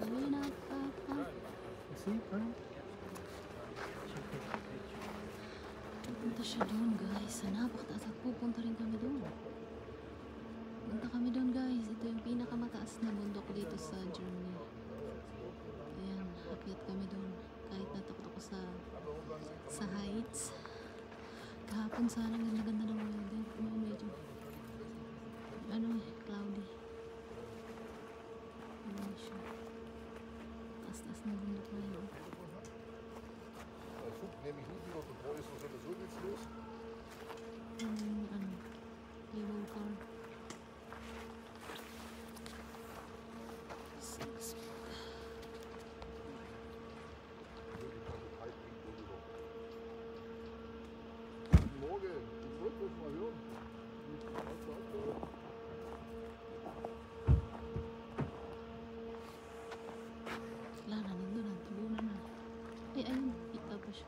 Ayun, up. See, right? Pupunta siya doon, guys. Sa napakataas at pupunta rin kami doon. Punta kami doon, guys. Ito yung pinakamataas na bundok dito sa Germany. Ayan, akyat kami doon. Kahit natakot ako sa heights. Kahapon sana ganda-ganda ng weather. Ngayon medyo cloudy. Ayan siya. Taas-taas na bundok na yun. Guck, nehme ich nicht noch, bevor ist sowieso nichts los. Yellow car. 6. Guten Morgen, ich wollte das mal hören. Wala na, nandun na. Tabunan na. Ay, ayun. Kita pa siya.